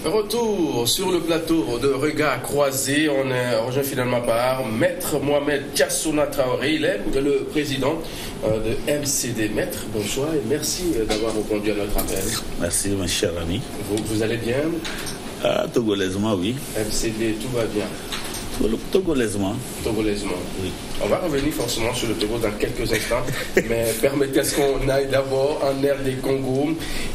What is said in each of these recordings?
Retour sur le plateau de Regards Croisés. On est rejoint finalement par Maître Mohamed Tiassouna Traoré. Il est le président de MCD. Maître, bonsoir et merci d'avoir répondu à notre appel. Merci, mon cher ami. Vous allez bien? Togolaisement, oui. MCD, tout va bien? Togolaisement. Togolaisement. Oui. On va revenir forcément sur le Togo dans quelques instants, mais permettez qu'on aille d'abord en RD Congo.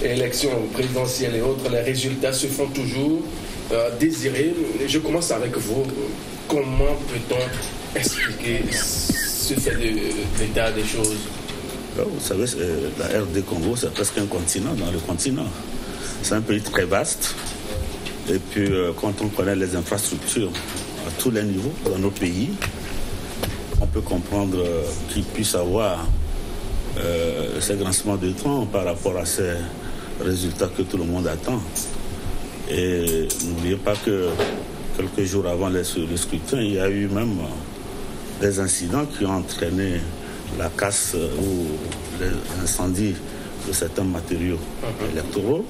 Élections présidentielles et autres, les résultats se font toujours désirer. Je commence avec vous. Comment peut-on expliquer ce fait de l'état des choses? Vous savez, la RD Congo, c'est presque un continent dans le continent. C'est un pays très vaste. Et puis, quand on connaît les infrastructures à tous les niveaux dans nos pays, on peut comprendre qu'il puisse avoir ces grincements de temps par rapport à ces résultats que tout le monde attend. Et n'oubliez pas que quelques jours avant le scrutin, il y a eu même des incidents qui ont entraîné la casse ou l'incendie de certains matériaux électoraux.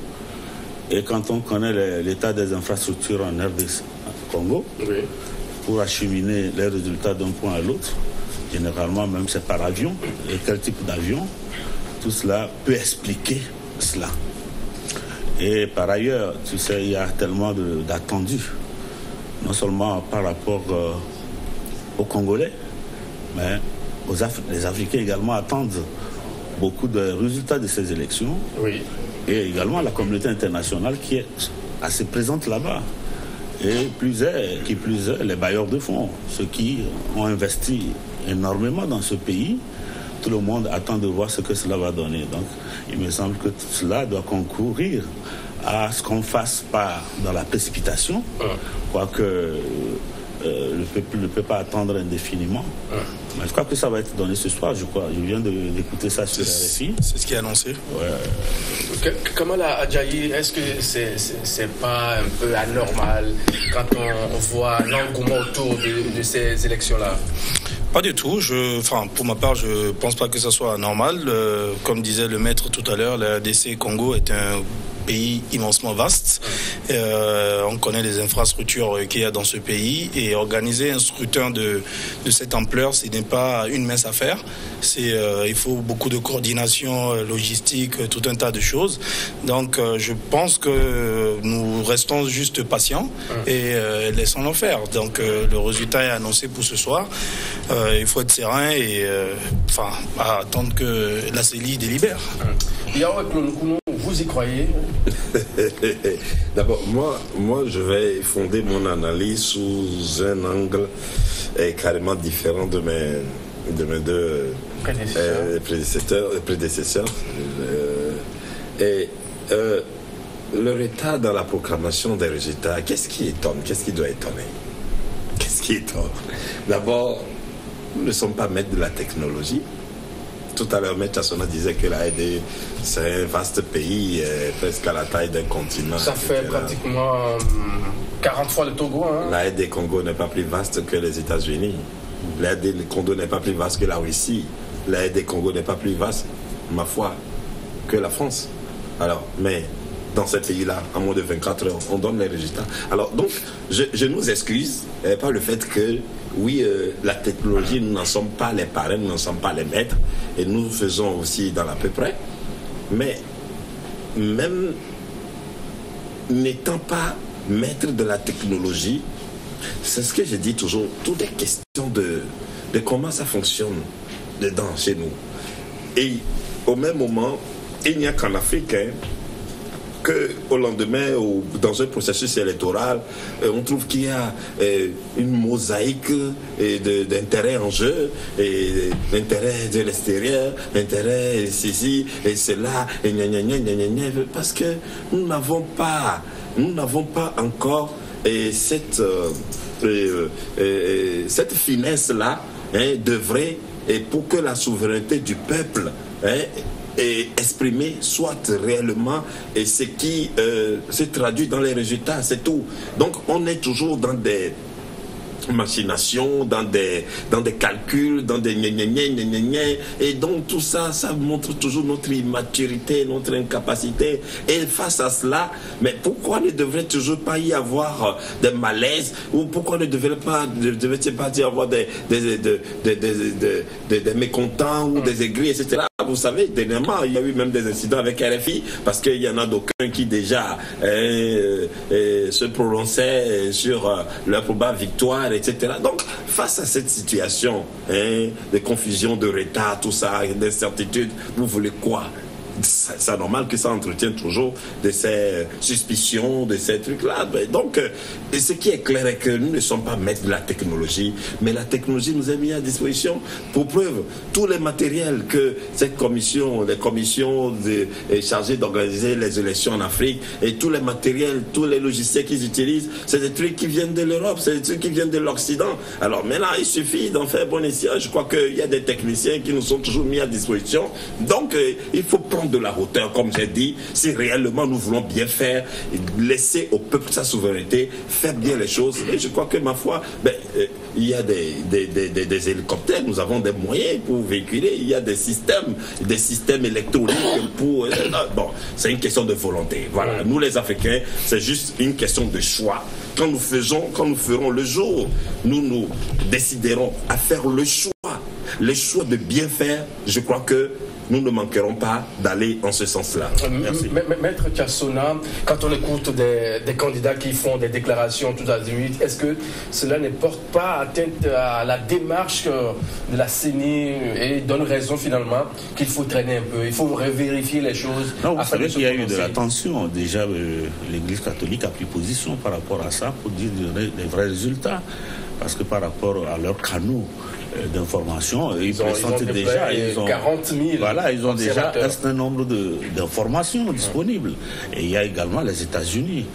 Et quand on connaît l'état des infrastructures en RDC Congo, oui, pour acheminer les résultats d'un point à l'autre, généralement même c'est par avion, et quel type d'avion, tout cela peut expliquer cela. Et par ailleurs, tu sais, il y a tellement d'attendus, non seulement par rapport aux Congolais, mais les Africains également attendent beaucoup de résultats de ces élections. Oui. Et également la communauté internationale qui est assez présente là-bas. Et plus est, les bailleurs de fonds, ceux qui ont investi énormément dans ce pays, tout le monde attend de voir ce que cela va donner. Donc, il me semble que tout cela doit concourir à ce qu'on ne fasse pas dans la précipitation, quoique le peuple ne peut pas attendre indéfiniment. Mais je crois que ça va être donné ce soir, je crois. Je viens d'écouter ça sur RFI. C'est ce qui est annoncé. Ouais. Kamala Adjaye, est-ce que c'est pas un peu anormal quand on voit l'engouement autour de ces élections-là? Pas du tout. Pour ma part, je ne pense pas que ça soit anormal. Comme disait le maître tout à l'heure, la RDC Congo est un pays immensement vaste. On connaît les infrastructures qu'il y a dans ce pays et organiser un scrutin de cette ampleur, ce n'est pas une mince affaire. Il faut beaucoup de coordination logistique, tout un tas de choses. Donc je pense que nous restons juste patients et laissons-le faire. Donc le résultat est annoncé pour ce soir. Il faut être serein et attendre que la CELI délibère. Vous y croyez? D'abord, moi, je vais fonder mon analyse sous un angle carrément différent de mes deux prédécesseurs. Le retard dans la proclamation des résultats, qu'est-ce qui étonne? Qu'est-ce qui doit étonner? Qu'est-ce qui étonne? D'abord, nous ne sommes pas maîtres de la technologie. Tout à l'heure, M. Tiassouna disait que la RD, c'est un vaste pays, presque à la taille d'un continent. Ça fait pratiquement 40 fois le Togo. La RD Congo n'est pas plus vaste que les États-Unis. La RD Congo n'est pas plus vaste que la Russie. La RD Congo n'est pas plus vaste, ma foi, que la France. Alors, mais dans ces pays-là, en moins de 24 heures, on donne les résultats. Alors, donc, je nous excuse par le fait que oui, la technologie, nous n'en sommes pas les parrains, nous n'en sommes pas les maîtres, et nous faisons aussi dans l'à peu près. Mais même n'étant pas maître de la technologie, c'est ce que je dis toujours, tout est question de comment ça fonctionne dedans chez nous. Et au même moment, il n'y a qu'en Afrique, qu'au lendemain, dans un processus électoral, on trouve qu'il y a une mosaïque d'intérêts en jeu, et l'intérêt de l'extérieur, l'intérêt ceci et cela, et parce que nous n'avons pas encore cette finesse-là d'œuvrer pour que la souveraineté du peuple et exprimer soit réellement et ce qui se traduit dans les résultats, c'est tout. Donc on est toujours dans machination, dans des calculs, dans des et donc tout ça, ça montre toujours notre immaturité, notre incapacité. Et face à cela, mais pourquoi ne devrait toujours pas y avoir des malaises, ou pourquoi ne devrait-il pas y avoir des mécontents ou des aigris, etc. Vous savez, dernièrement, il y a eu même des incidents avec RFI, parce qu'il y en a d'aucuns qui déjà se prononçaient sur leur probable victoire, etc. Donc, face à cette situation de confusion, de retard, tout ça, d'incertitude, vous voulez quoi? C'est normal que ça entretienne toujours de ces suspicions, de ces trucs-là. Donc, ce qui est clair est que nous ne sommes pas maîtres de la technologie, mais la technologie nous est mise à disposition. Pour preuve, tous les matériels que cette commission, les commissions chargées d'organiser les élections en Afrique, et tous les matériels, tous les logiciels qu'ils utilisent, c'est des trucs qui viennent de l'Europe, c'est des trucs qui viennent de l'Occident. Alors maintenant, il suffit d'en faire bon escient. Je crois qu'il y a des techniciens qui nous sont toujours mis à disposition. Donc, il faut prendre de la hauteur, comme j'ai dit, si réellement nous voulons bien faire, laisser au peuple sa souveraineté, faire bien les choses. Et je crois que, ma foi, il y a des hélicoptères, nous avons des moyens pour véhiculer, il y a des systèmes électroniques pour... bon, c'est une question de volonté. Voilà, nous les Africains, c'est juste une question de choix. Quand nous ferons le jour, nous déciderons à faire le choix de bien faire, je crois que nous ne manquerons pas d'aller en ce sens-là. Merci. Maître Tiassona, quand on écoute des candidats qui font des déclarations tout azimut, est-ce que cela ne porte pas atteinte à la démarche de la CENI et donne raison finalement qu'il faut traîner un peu, il faut revérifier les choses? Non, vous savez qu'il y a eu de la tension. Déjà, l'Église catholique a pris position par rapport à ça pour dire les vrais résultats. Parce que par rapport à leurs canaux d'information, ils présentent déjà 40 000. Voilà, ils ont déjà un certain nombre d'informations disponibles. Et il y a également les États-Unis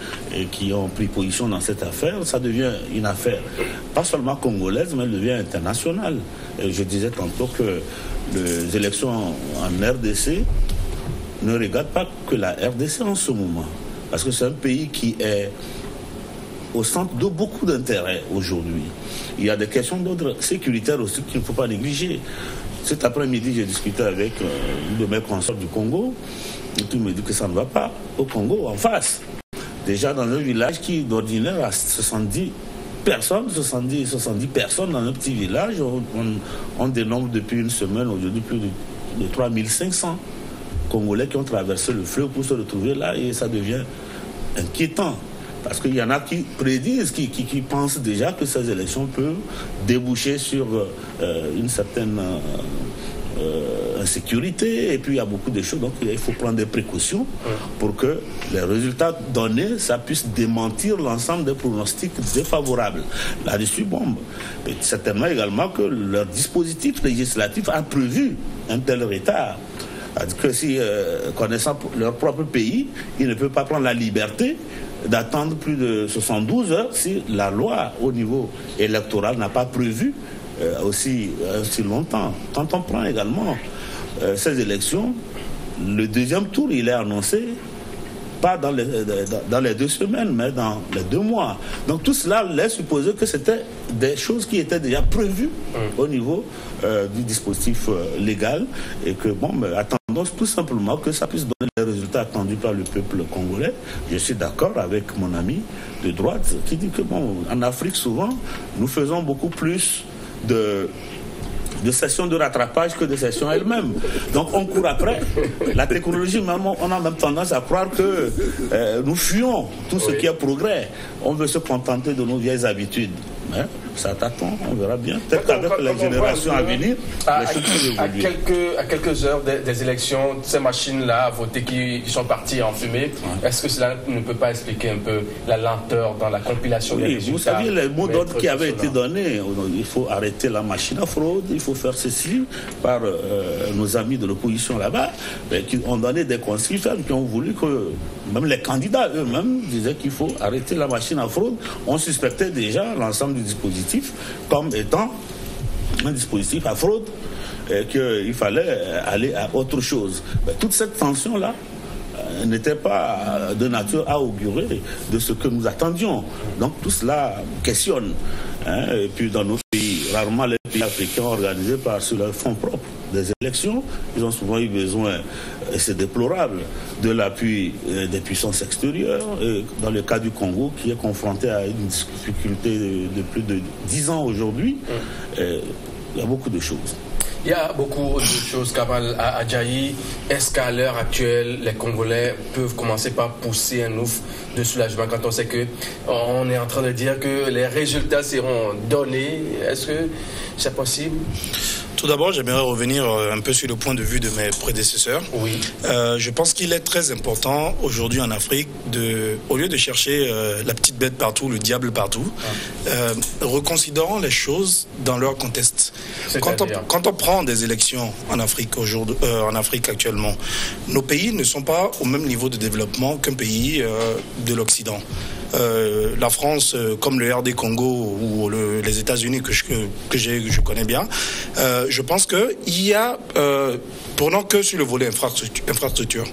qui ont pris position dans cette affaire. Ça devient une affaire pas seulement congolaise, mais elle devient internationale. Et je disais tantôt que les élections en RDC ne regardent pas que la RDC en ce moment. Parce que c'est un pays qui est au centre de beaucoup d'intérêts aujourd'hui. Il y a des questions d'ordre sécuritaire aussi qu'il ne faut pas négliger. Cet après-midi, j'ai discuté avec une de mes consorts du Congo, et tout me dit que ça ne va pas au Congo, en face. Déjà dans un village qui d'ordinaire a 70 personnes dans un petit village, on dénombre depuis une semaine aujourd'hui plus de 3500 Congolais qui ont traversé le fleuve pour se retrouver là, et ça devient inquiétant. Parce qu'il y en a qui prédisent, qui pensent déjà que ces élections peuvent déboucher sur une certaine insécurité. Et puis il y a beaucoup de choses. Donc il faut prendre des précautions pour que les résultats donnés, ça puisse démentir l'ensemble des pronostics défavorables. Là-dessus, mais certainement également que leur dispositif législatif a prévu un tel retard. C'est-à-dire que si, connaissant leur propre pays, ils ne peuvent pas prendre la liberté d'attendre plus de 72 heures si la loi au niveau électoral n'a pas prévu aussi longtemps. Quand on prend également ces élections, le deuxième tour, il est annoncé pas dans les 2 semaines, mais dans les 2 mois. Donc tout cela laisse supposer que c'était des choses qui étaient déjà prévues au niveau du dispositif légal, et que attendons tout simplement que ça puisse donner les résultats attendus par le peuple congolais. Je suis d'accord avec mon ami de droite qui dit que en Afrique souvent nous faisons beaucoup plus de sessions de rattrapage que de sessions elles-mêmes. Donc on court après. La technologie, on a même tendance à croire que nous fuyons tout ce qui est progrès. On veut se contenter de nos vieilles habitudes. Mais ça t'attend, on verra bien. Peut-être qu'avec les générations à venir, les choses peuvent évoluer. À quelques heures des élections, ces machines-là à voter qui sont parties en fumée, est-ce que cela ne peut pas expliquer un peu la lenteur dans la compilation des résultats? Vous savez, les mots d'ordre qui avaient été donnés, il faut arrêter la machine à fraude, il faut faire ceci par nos amis de l'opposition là-bas, qui ont donné des consignes fermes, qui ont voulu que même les candidats eux-mêmes disaient qu'il faut arrêter la machine à fraude. On suspectait déjà l'ensemble du dispositif comme étant un dispositif à fraude, et qu'il fallait aller à autre chose. Toute cette tension-là n'était pas de nature à augurer de ce que nous attendions. Donc tout cela questionne. Et puis dans nos pays, rarement les pays africains organisés sur leurs fonds propres des élections, ils ont souvent eu besoin, et c'est déplorable, de l'appui des puissances extérieures. Et dans le cas du Congo, qui est confronté à une difficulté de plus de 10 ans aujourd'hui, il y a beaucoup de choses. Il y a beaucoup de choses, Kamal Adjaye. Est-ce qu'à l'heure actuelle, les Congolais peuvent commencer par pousser un ouf de soulagement quand on sait qu'on est en train de dire que les résultats seront donnés? Est-ce que c'est possible? Tout d'abord, j'aimerais revenir un peu sur le point de vue de mes prédécesseurs. Oui. Je pense qu'il est très important aujourd'hui en Afrique, au lieu de chercher la petite bête partout, le diable partout, reconsidérons les choses dans leur contexte. Quand on prend des élections en Afrique aujourd'hui, en Afrique actuellement, nos pays ne sont pas au même niveau de développement qu'un pays de l'Occident. La France, comme le RD Congo ou les États-Unis que je connais bien, je pense qu'il y a, prenons que sur le volet infrastructure,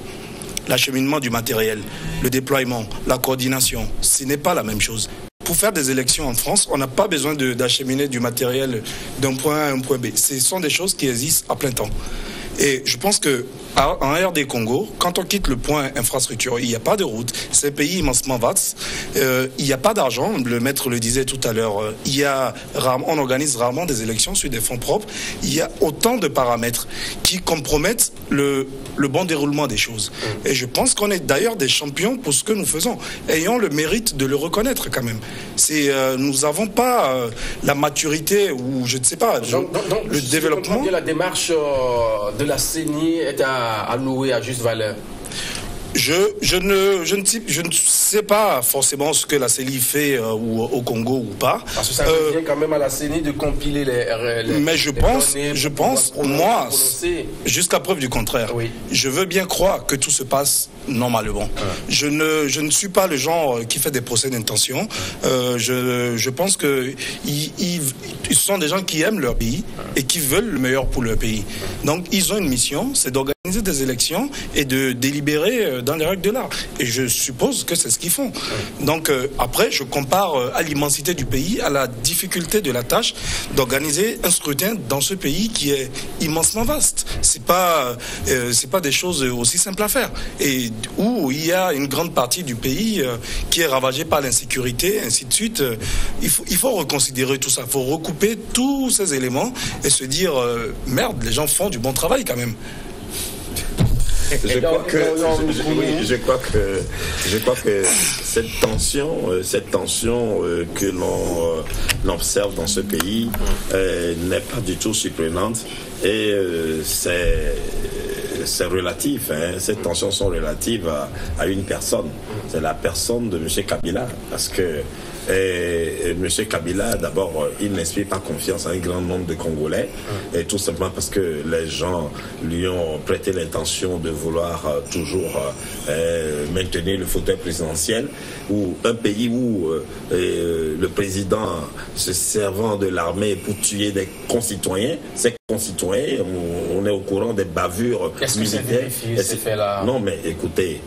l'acheminement du matériel, le déploiement, la coordination, ce n'est pas la même chose. Pour faire des élections en France, on n'a pas besoin d'acheminer du matériel d'un point A à un point B. Ce sont des choses qui existent à plein temps. Et je pense que en RD Congo, quand on quitte le point infrastructure, il n'y a pas de route. C'est un pays immensement vaste. Il n'y a pas d'argent. Le maître le disait tout à l'heure. On organise rarement des élections sur des fonds propres. Il y a autant de paramètres qui compromettent le bon déroulement des choses. Et je pense qu'on est d'ailleurs des champions pour ce que nous faisons. Ayons le mérite de le reconnaître quand même. Nous n'avons pas la maturité ou je ne sais pas, le développement. La démarche de la CENI est à louer à juste valeur. Je ne sais pas forcément ce que la CENI fait au Congo ou pas. Parce que ça revient quand même à la CENI de compiler les mais je pense, moi, jusqu'à preuve du contraire, oui. Je veux bien croire que tout se passe normalement. Je ne suis pas le genre qui fait des procès d'intention. Je pense que ils sont des gens qui aiment leur pays et qui veulent le meilleur pour leur pays. Donc ils ont une mission, c'est d'organiser des élections et de délibérer dans les règles de l'art. Et je suppose que c'est ce qu'ils font. Donc après, je compare à l'immensité du pays, à la difficulté de la tâche d'organiser un scrutin dans ce pays qui est immensement vaste. C'est pas des choses aussi simples à faire. Et où il y a une grande partie du pays qui est ravagée par l'insécurité, ainsi de suite. Il faut reconsidérer tout ça. Il faut recouper tous ces éléments et se dire merde, les gens font du bon travail quand même. Je crois que cette tension que l'on observe dans ce pays n'est pas du tout surprenante et c'est relatif, hein. Ces tensions sont relatives à une personne. C'est la personne de M. Kabila. Parce que M. Kabila, d'abord, il n'inspire pas confiance à un grand nombre de Congolais. Et tout simplement parce que les gens lui ont prêté l'intention de vouloir toujours maintenir le fauteuil présidentiel. Ou un pays où le président se servant de l'armée pour tuer des concitoyens, ses concitoyens, on est au courant des bavures militaires. Non, mais écoutez,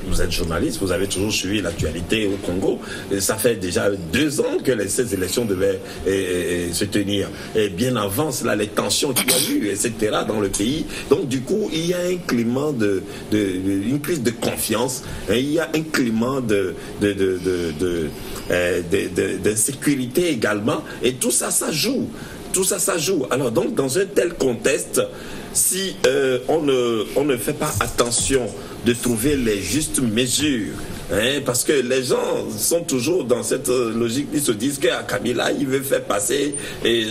vous êtes journaliste, vous avez toujours suivi l'actualité au Congo. Ça fait déjà 2 ans que ces élections devaient se tenir. Et bien avant cela, les tensions qu'il y a eu, etc., dans le pays. Donc, du coup, il y a un climat une crise de confiance. Et il y a un climat d'insécurité également. Et tout ça, ça joue. Tout ça, ça joue. Alors donc, dans un tel contexte, si on ne fait pas attention de trouver les justes mesures, hein, parce que les gens sont toujours dans cette logique, ils se disent qu'à Kabila, il veut faire passer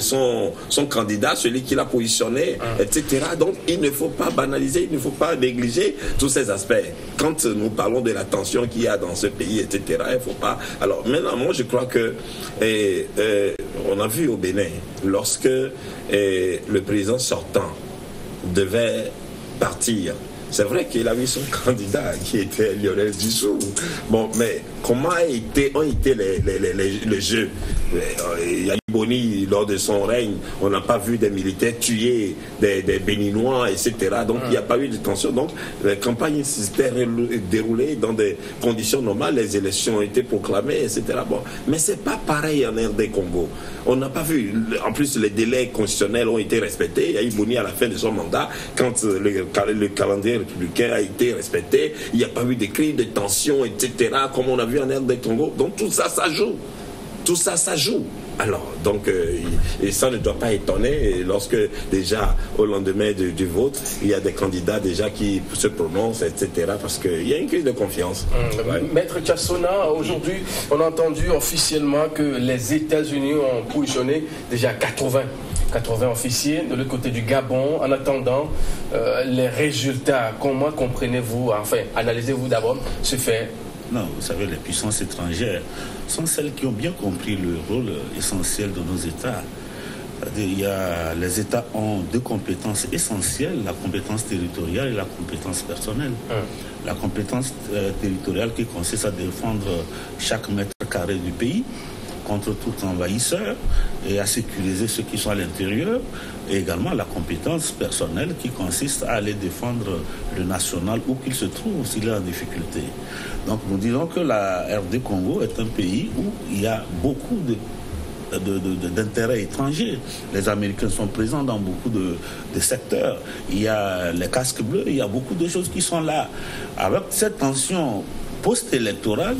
son candidat, celui qu'il a positionné, etc. Donc, il ne faut pas banaliser, il ne faut pas négliger tous ces aspects. Quand nous parlons de la tension qu'il y a dans ce pays, etc., il ne faut pas... Alors, maintenant, moi, je crois que on a vu au Bénin, lorsque le président sortant devait partir, c'est vrai qu'il a mis son candidat qui était Lionel Dissou. Bon, mais comment ont été les jeux. Boni, lors de son règne, on n'a pas vu des militaires tuer des Béninois, etc. Donc il n'y a pas eu de tension. Donc la campagne s'était déroulée dans des conditions normales, les élections ont été proclamées, etc. Bon. Mais c'est pas pareil en RD Congo. On n'a pas vu. En plus, les délais constitutionnels ont été respectés. Yahi Boni, à la fin de son mandat, quand le calendrier républicain a été respecté, il n'y a pas eu de cris de tension, etc. comme on a vu en RD Congo. Donc tout ça, ça joue. Tout ça, ça joue. Alors, donc, et ça ne doit pas étonner lorsque déjà au lendemain du vote, il y a des candidats déjà qui se prononcent, etc. Parce qu'il y a une crise de confiance. Ouais. Maître Tchassona, aujourd'hui, on a entendu officiellement que les États-Unis ont positionné déjà 80 officiers de l'autre côté du Gabon. En attendant les résultats, comment comprenez-vous, enfin, analysez-vous d'abord ce fait? Non, vous savez, les puissances étrangères sont celles qui ont bien compris le rôle essentiel de nos États. Les États ont deux compétences essentielles, la compétence territoriale et la compétence personnelle. La compétence territoriale qui consiste à défendre chaque mètre carré du pays contre tout envahisseur et à sécuriser ceux qui sont à l'intérieur, et également la compétence personnelle qui consiste à aller défendre le national où qu'il se trouve s'il est en difficulté. Donc nous disons que la RD Congo est un pays où il y a beaucoup d'intérêts étrangers. Les Américains sont présents dans beaucoup de secteurs. Il y a les casques bleus, il y a beaucoup de choses qui sont là. Avec cette tension post-électorale,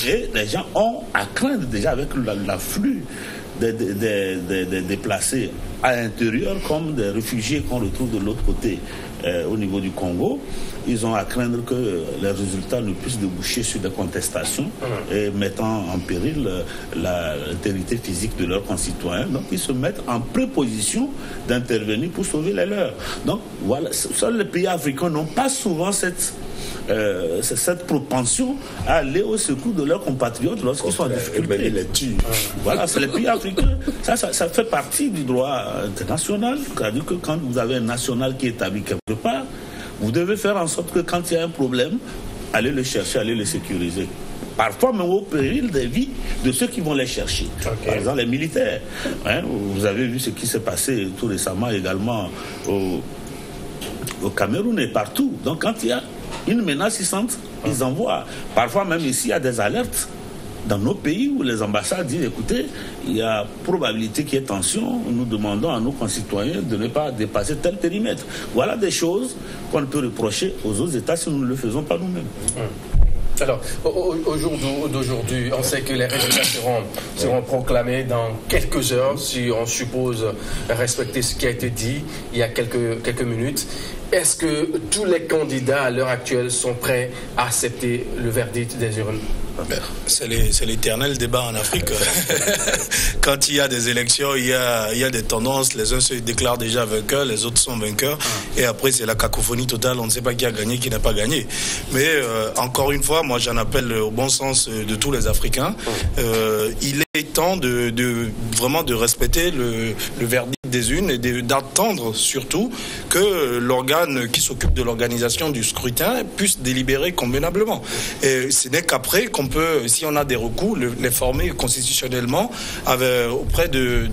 et les gens ont à craindre déjà avec l'afflux des déplacés à l'intérieur comme des réfugiés qu'on retrouve de l'autre côté au niveau du Congo. Ils ont à craindre que les résultats ne puissent déboucher sur des contestations et mettant en péril l'intégrité physique de leurs concitoyens. Donc ils se mettent en préposition d'intervenir pour sauver les leurs. Donc voilà, seuls les pays africains n'ont pas souvent cette propension à aller au secours de leurs compatriotes lorsqu'ils sont en difficulté. Voilà, c'est les pays africains. Ça fait partie du droit international. C'est-à-dire que quand vous avez un national qui est établi quelque part, vous devez faire en sorte que quand il y a un problème, allez le chercher, allez le sécuriser. Parfois même au péril des vies de ceux qui vont les chercher. Par exemple, les militaires. Vous avez vu ce qui s'est passé tout récemment également au Cameroun et partout. Donc quand il y a une menace, ils envoient. Parfois même ici, il y a des alertes dans nos pays où les ambassades disent, écoutez, il y a probabilité qu'il y ait tension, nous demandons à nos concitoyens de ne pas dépasser tel périmètre. Voilà des choses qu'on ne peut reprocher aux autres États si nous ne le faisons pas nous-mêmes. Alors, au jour d'aujourd'hui, on sait que les résultats seront proclamés dans quelques heures, si on suppose respecter ce qui a été dit il y a quelques minutes. Est-ce que tous les candidats à l'heure actuelle sont prêts à accepter le verdict des urnes? C'est l'éternel débat en Afrique. Quand il y a des élections, il y a des tendances. Les uns se déclarent déjà vainqueurs, les autres sont vainqueurs. Et après, c'est la cacophonie totale. On ne sait pas qui a gagné, qui n'a pas gagné. Mais encore une fois, moi, j'en appelle au bon sens de tous les Africains. Il est temps vraiment de respecter le verdict des urnes et d'attendre surtout que l'organe qui s'occupe de l'organisation du scrutin puisse délibérer convenablement. Et ce n'est qu'après qu'on peut, si on a des recours, les former constitutionnellement auprès de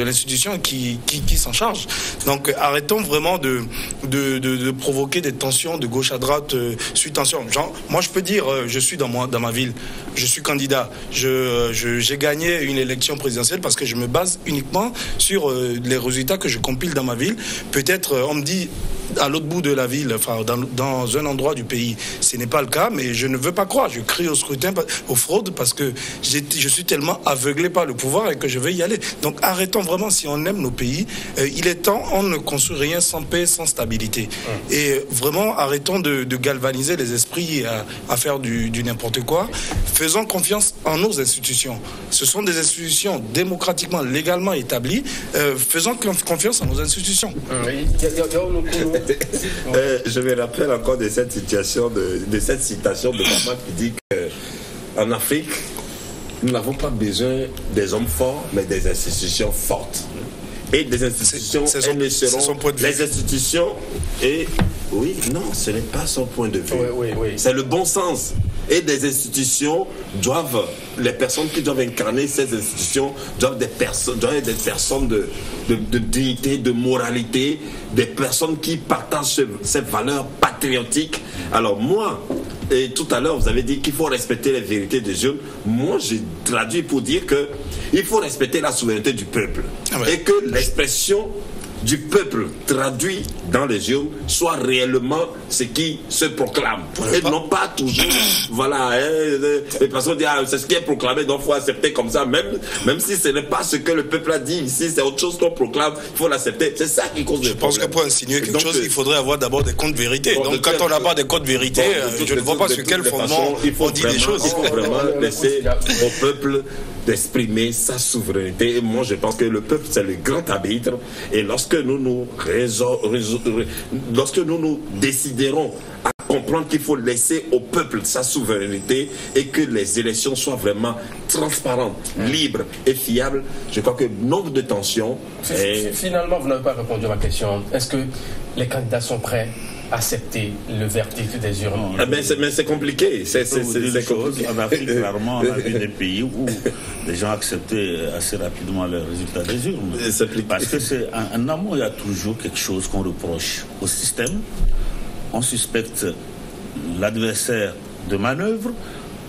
l'institution qui s'en charge. Donc arrêtons vraiment de provoquer des tensions de gauche à droite suite tension. Moi je peux dire, je suis dans ma ville, je suis candidat, j'ai gagné une élection présidentielle parce que je me base uniquement sur les résultats que je compile dans ma ville. Peut-être on me dit à l'autre bout de la ville, enfin dans un endroit du pays, ce n'est pas le cas, mais je ne veux pas croire. Je crie au scrutin, aux fraudes, parce que je suis tellement aveuglé par le pouvoir et que je vais y aller. Donc arrêtons vraiment, si on aime nos pays, il est temps, on ne construit rien sans paix, sans stabilité. Et vraiment, arrêtons de galvaniser les esprits à faire du n'importe quoi. Faisons confiance en nos institutions. Ce sont des institutions démocratiquement, légalement établies. Faisons confiance en nos institutions. Je me rappelle encore de cette situation, de cette citation de maman qui dit qu'en Afrique, nous n'avons pas besoin des hommes forts, mais des institutions fortes. Et des institutions, elles ne seront les institutions. Et oui, non, ce n'est pas son point de vue. Oui. C'est le bon sens. Et des institutions doivent, les personnes qui doivent incarner ces institutions doivent être des personnes de dignité, de moralité, des personnes qui partagent ces valeurs patriotiques. Alors moi, et tout à l'heure vous avez dit qu'il faut respecter les vérités des jeunes. Moi j'ai traduit pour dire que il faut respecter la souveraineté du peuple. Et que l'expression du peuple traduit dans les urnes soit réellement ce qui se proclame. Et non pas toujours, voilà, les personnes disent, c'est ce qui est proclamé, donc il faut accepter comme ça, même si ce n'est pas ce que le peuple a dit ici, c'est autre chose qu'on proclame, il faut l'accepter. C'est ça qui cause le problème. Je pense que pour insinuer quelque chose, il faudrait avoir d'abord des comptes vérité. Donc quand on n'a pas des comptes vérité, je ne vois pas sur quel fondement on dit des choses. Il faut vraiment laisser au peuple d'exprimer sa souveraineté. Et moi, je pense que le peuple, c'est le grand arbitre. Et lorsque nous déciderons à comprendre qu'il faut laisser au peuple sa souveraineté et que les élections soient vraiment transparentes, libres et fiables, je crois que nombre de tensions... Finalement, vous n'avez pas répondu à ma question. Est-ce que les candidats sont prêts à accepter le verdict des urnes? Mais c'est compliqué. C'est compliqué. En Afrique, clairement, on a vu des pays où les gens acceptaient assez rapidement le résultat des urnes. Parce que en amont, il y a toujours quelque chose qu'on reproche au système. On suspecte l'adversaire de manœuvre.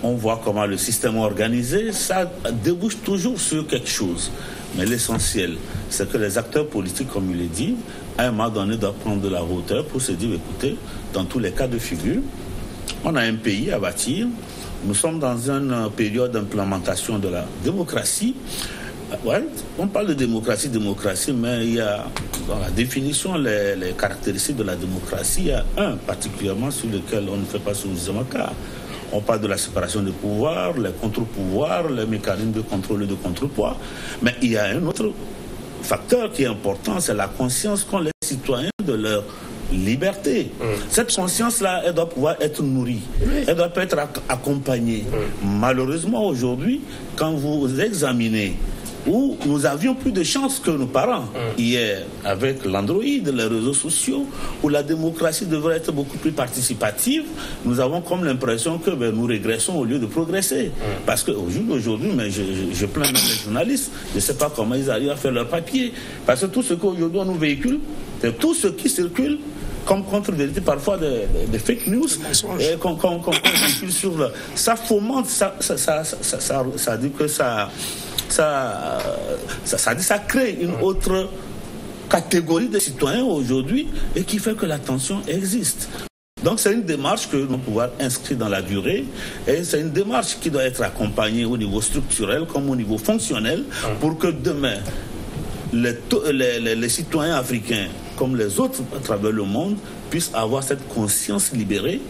On voit comment le système est organisé. Ça débouche toujours sur quelque chose. Mais l'essentiel, c'est que les acteurs politiques, comme il est dit, à un moment donné, doivent prendre de la hauteur pour se dire, écoutez, dans tous les cas de figure, on a un pays à bâtir. Nous sommes dans une période d'implémentation de la démocratie. Ouais, on parle de démocratie, mais il y a dans la définition les caractéristiques de la démocratie. Il y a un particulièrement sur lequel on ne fait pas suffisamment cas. On parle de la séparation des pouvoirs, les contre-pouvoirs, les mécanismes de contrôle et de contrepoids. Mais il y a un autre facteur qui est important, c'est la conscience qu'ont les citoyens de leur liberté. Cette conscience-là, elle doit pouvoir être nourrie. Elle doit être accompagnée. Malheureusement, aujourd'hui, quand vous examinez où nous avions plus de chance que nos parents. Hier, avec l'Android, les réseaux sociaux, où la démocratie devrait être beaucoup plus participative, nous avons comme l'impression que nous régressons au lieu de progresser. Parce qu'aujourd'hui, je plains même les journalistes, je ne sais pas comment ils arrivent à faire leur papier. Parce que tout ce qu'aujourd'hui on nous véhicule, c'est tout ce qui circule comme contre-vérité, parfois des fake news, et qu'on véhicule sur ça fomente, ça dit que ça crée une autre catégorie de citoyens aujourd'hui et qui fait que la tension existe. Donc c'est une démarche que nous devons pouvoir inscrire dans la durée et c'est une démarche qui doit être accompagnée au niveau structurel comme au niveau fonctionnel pour que demain les citoyens africains comme les autres à travers le monde puissent avoir cette conscience libérée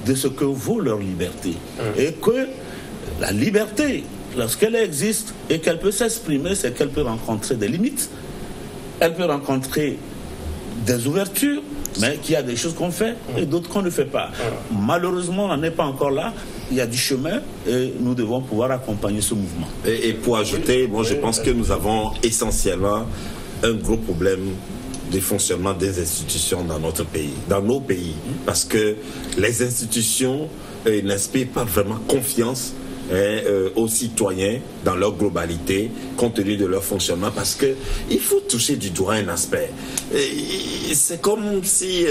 de ce que vaut leur liberté et que la liberté, lorsqu'elle existe et qu'elle peut s'exprimer, c'est qu'elle peut rencontrer des limites, elle peut rencontrer des ouvertures, mais qu'il y a des choses qu'on fait et d'autres qu'on ne fait pas. Malheureusement, on n'en est pas encore là. Il y a du chemin et nous devons pouvoir accompagner ce mouvement. Et pour ajouter, moi je pense que nous avons essentiellement un gros problème de fonctionnement des institutions dans notre pays, dans nos pays, parce que les institutions n'inspirent pas vraiment confiance aux citoyens dans leur globalité, compte tenu de leur fonctionnement, parce que il faut toucher du doigt un aspect. C'est comme si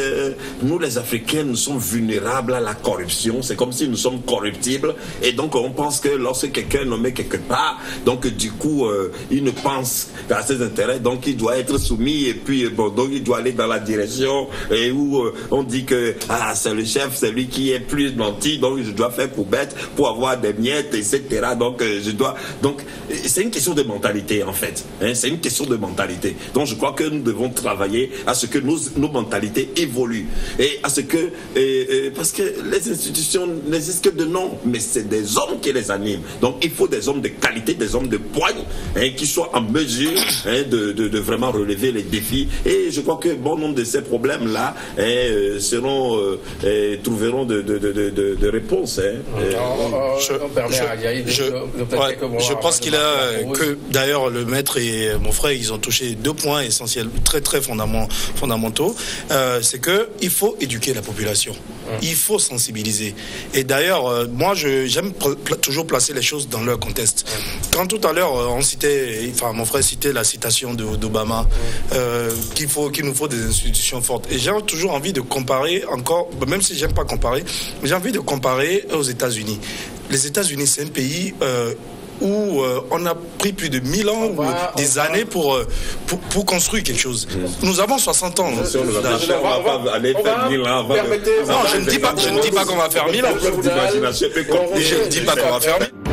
nous les Africains, nous sommes vulnérables à la corruption, c'est comme si nous sommes corruptibles, et donc on pense que lorsque quelqu'un est nommé quelque part, donc du coup il ne pense qu'à ses intérêts, donc il doit être soumis, et puis donc il doit aller dans la direction et où on dit que c'est le chef, c'est lui qui est plus menti, donc je dois faire pour bête pour avoir des miettes, etc. Donc donc c'est une question de mentalité en fait. C'est une question de mentalité. Donc je crois que nous devons travailler à ce que nos mentalités évoluent et à ce que parce que les institutions n'existent que de nom, mais c'est des hommes qui les animent. Donc il faut des hommes de qualité, des hommes de poigne, qui soient en mesure de vraiment relever les défis. Et je crois que bon nombre de ces problèmes là trouveront de réponses. Je pense qu'il a que d'ailleurs le maître et mon frère ils ont touché 2 points essentiels très très fondamentaux. C'est que il faut éduquer la population. Il faut sensibiliser. Et d'ailleurs, moi, j'aime toujours placer les choses dans leur contexte. Quand tout à l'heure, mon frère citait la citation d'Obama, qu'il nous faut des institutions fortes. Et j'ai toujours envie de comparer encore, même si j'aime pas comparer, mais j'ai envie de comparer aux États-Unis. Les États-Unis, c'est un pays où on a pris plus de 1000 ans ou des années pour construire quelque chose. Nous avons 60 ans. On va pas aller faire 1000 ans. Non, je ne dis pas qu'on va faire 1000 ans. Je ne dis pas qu'on va faire 1000 ans.